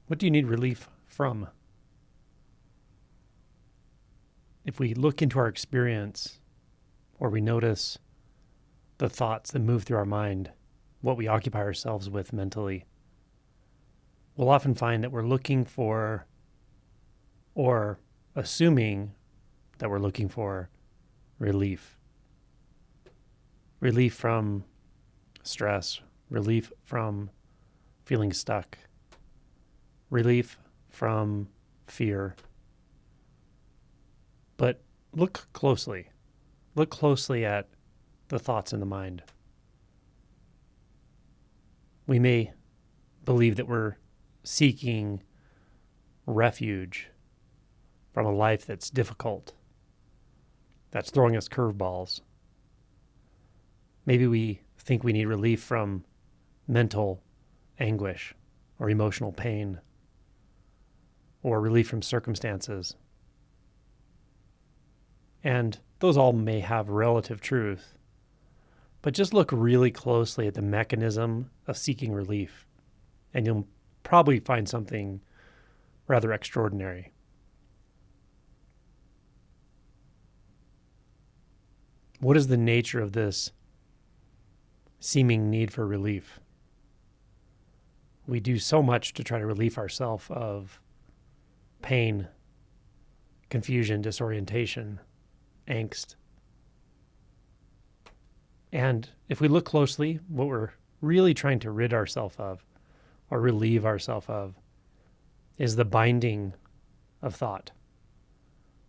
What do you need relief from? If we look into our experience, or we notice the thoughts that move through our mind, what we occupy ourselves with mentally, we'll often find that we're looking for, or assuming that we're looking for, relief. Relief from stress, relief from feeling stuck, relief from fear. But look closely. Look closely at the thoughts in the mind. We may believe that we're seeking refuge from a life that's difficult, that's throwing us curveballs. Maybe we think we need relief from mental anguish or emotional pain, or relief from circumstances. And those all may have relative truth, but just look really closely at the mechanism of seeking relief, and you'll probably find something rather extraordinary. What is the nature of this seeming need for relief? We do so much to try to relieve ourselves of pain, confusion, disorientation, angst. And if we look closely, what we're really trying to rid ourselves of or relieve ourselves of is the binding of thought,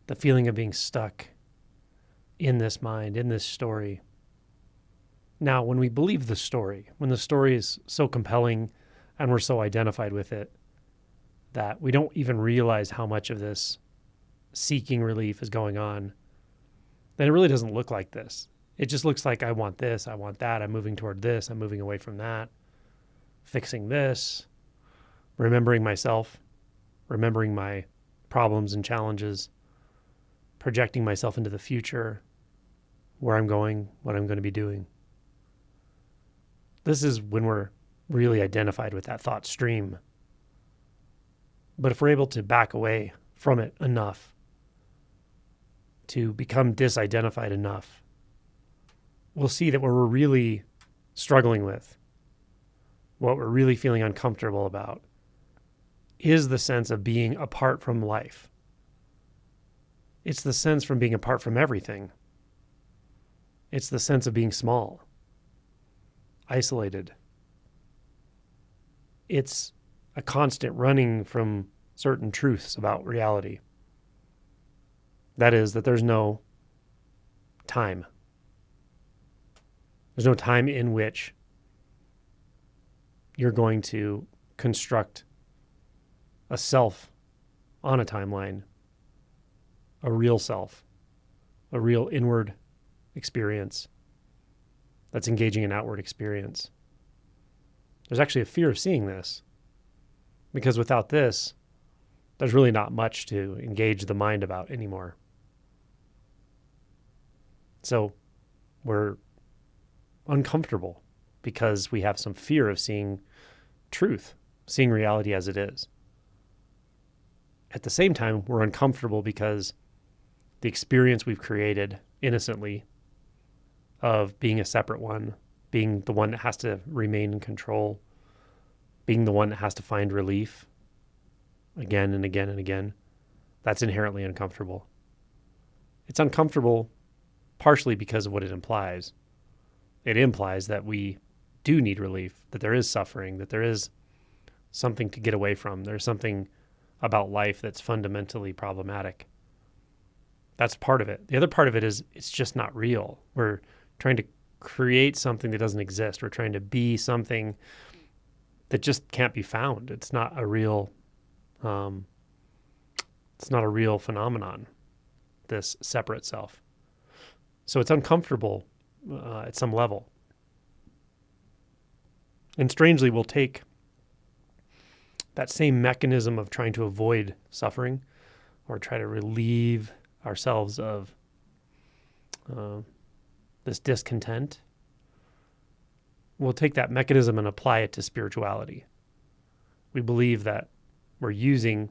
the feeling of being stuck in this mind, in this story. Now, when we believe the story, when the story is so compelling and we're so identified with it that we don't even realize how much of this seeking relief is going on, then it really doesn't look like this. It just looks like I want this, I want that, I'm moving toward this, I'm moving away from that, fixing this, remembering myself, remembering my problems and challenges, projecting myself into the future, where I'm going, what I'm going to be doing. This is when we're really identified with that thought stream. But if we're able to back away from it enough to become disidentified enough, we'll see that what we're really struggling with, what we're really feeling uncomfortable about, is the sense of being apart from life. It's the sense from being apart from everything. It's the sense of being small, isolated. It's a constant running from certain truths about reality. That is, that there's no time. There's no time in which you're going to construct a self on a timeline, a real self, a real inward experience that's engaging an outward experience. There's actually a fear of seeing this, because without this, there's really not much to engage the mind about anymore. So we're uncomfortable because we have some fear of seeing truth, seeing reality as it is. At the same time, we're uncomfortable because the experience we've created innocently of being a separate one, being the one that has to remain in control, being the one that has to find relief again and again and again, that's inherently uncomfortable. It's uncomfortable partially because of what it implies. It implies that we do need relief, that there is suffering, that there is something to get away from. There's something about life that's fundamentally problematic. That's part of it. The other part of it is it's just not real. We're trying to create something that doesn't exist. We're trying to be something that just can't be found. It's not a real phenomenon, this separate self. So it's uncomfortable at some level. And strangely, we'll take that same mechanism of trying to avoid suffering or try to relieve ourselves of this discontent. We'll take that mechanism and apply it to spirituality. We believe that we're using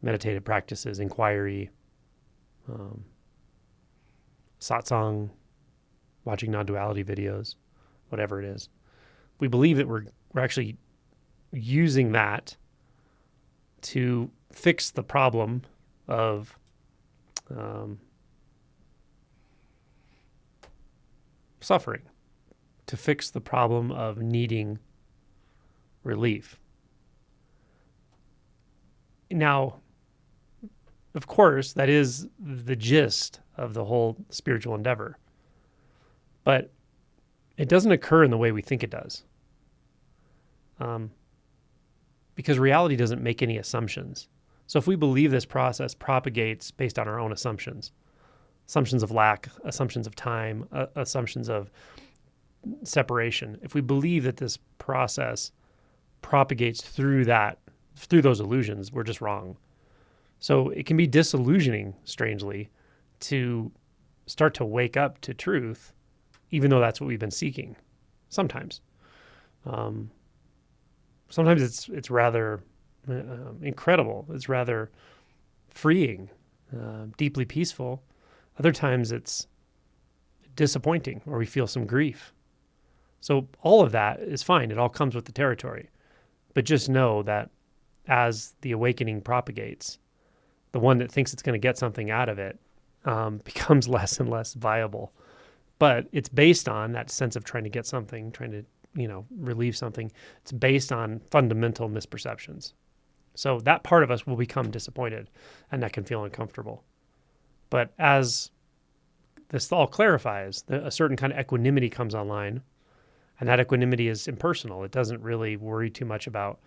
meditative practices, inquiry, satsang, watching non-duality videos, whatever it is. We believe that we're actually using that to fix the problem of suffering, to fix the problem of needing relief. Now, of course, that is the gist of the whole spiritual endeavor, but it doesn't occur in the way we think it does. Because reality doesn't make any assumptions. So if we believe this process propagates based on our own assumptions of lack, assumptions of time, assumptions of separation, if we believe that this process propagates through those illusions, we're just wrong. So it can be disillusioning, strangely, to start to wake up to truth, even though that's what we've been seeking. Sometimes. Sometimes it's rather incredible. It's rather freeing, deeply peaceful. Other times it's disappointing, or we feel some grief. So all of that is fine. It all comes with the territory. But just know that as the awakening propagates, the one that thinks it's going to get something out of it becomes less and less viable. But it's based on that sense of trying to get something, trying to, relieve something. It's based on fundamental misperceptions. So that part of us will become disappointed, and that can feel uncomfortable. But as this all clarifies, a certain kind of equanimity comes online, and that equanimity is impersonal. It doesn't really worry too much about,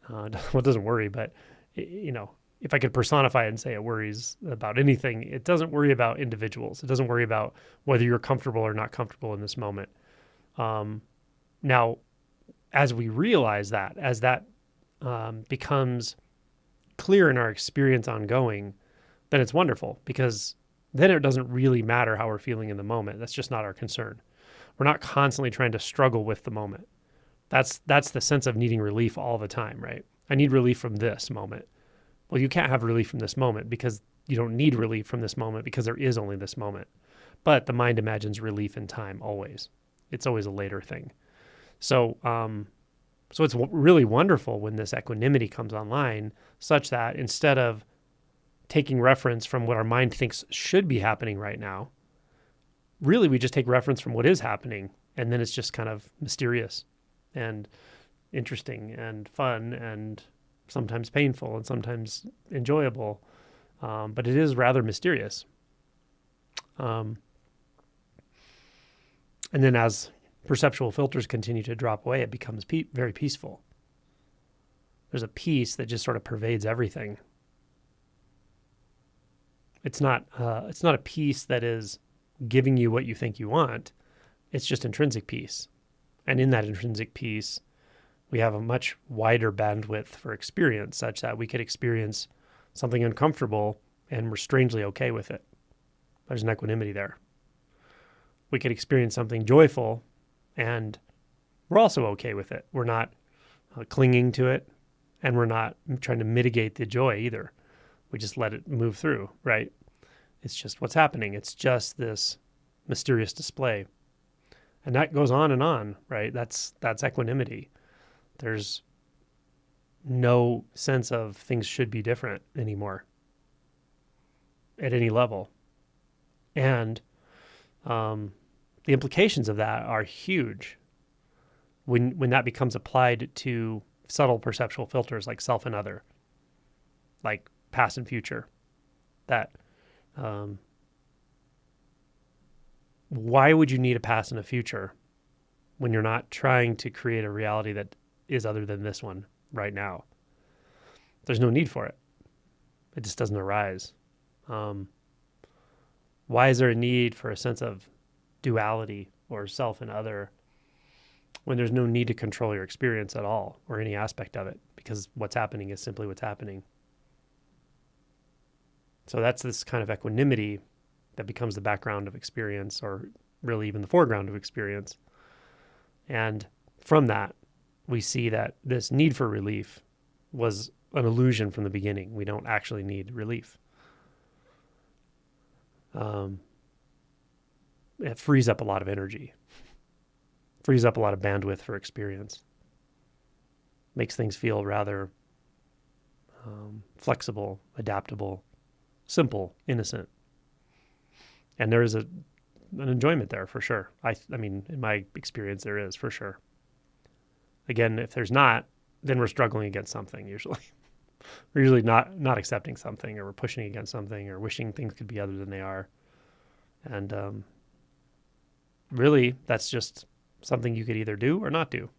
it doesn't worry, but, if I could personify it and say it worries about anything, it doesn't worry about individuals. It doesn't worry about whether you're comfortable or not comfortable in this moment. Now, as we realize that, as that becomes clear in our experience ongoing, then it's wonderful, because then it doesn't really matter how we're feeling in the moment. That's just not our concern. We're not constantly trying to struggle with the moment. That's the sense of needing relief all the time, right? I need relief from this moment. Well, you can't have relief from this moment, because you don't need relief from this moment, because there is only this moment. But the mind imagines relief in time always. It's always a later thing. So it's really wonderful when this equanimity comes online, such that instead of taking reference from what our mind thinks should be happening right now, really we just take reference from what is happening, and then it's just kind of mysterious and interesting and fun and sometimes painful and sometimes enjoyable, but it is rather mysterious. And then as perceptual filters continue to drop away, it becomes very peaceful. There's a peace that just sort of pervades everything. It's not a peace that is giving you what you think you want. It's just intrinsic peace. And in that intrinsic peace, we have a much wider bandwidth for experience, such that we could experience something uncomfortable and we're strangely okay with it. There's an equanimity there. We could experience something joyful and we're also okay with it. We're not clinging to it, and we're not trying to mitigate the joy either. We just let it move through, right? It's just what's happening. It's just this mysterious display. And that goes on, right? That's equanimity. There's no sense of things should be different anymore at any level. And the implications of that are huge when that becomes applied to subtle perceptual filters like self and other, like past and future. That why would you need a past and a future when you're not trying to create a reality that is other than this one right now? There's no need for it. It just doesn't arise. Why is there a need for a sense of duality or self and other when there's no need to control your experience at all or any aspect of it, because what's happening is simply what's happening? So that's this kind of equanimity that becomes the background of experience, or really even the foreground of experience. And from that, we see that this need for relief was an illusion from the beginning. We don't actually need relief. It frees up a lot of energy, frees up a lot of bandwidth for experience, makes things feel rather flexible, adaptable, simple, innocent. And there is an enjoyment there for sure. I mean, in my experience, there is for sure. Again, if there's not, then we're struggling against something usually. We're usually not accepting something, or we're pushing against something, or wishing things could be other than they are. And really, that's just something you could either do or not do.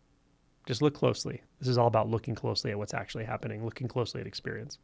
Just look closely. This is all about looking closely at what's actually happening, looking closely at experience.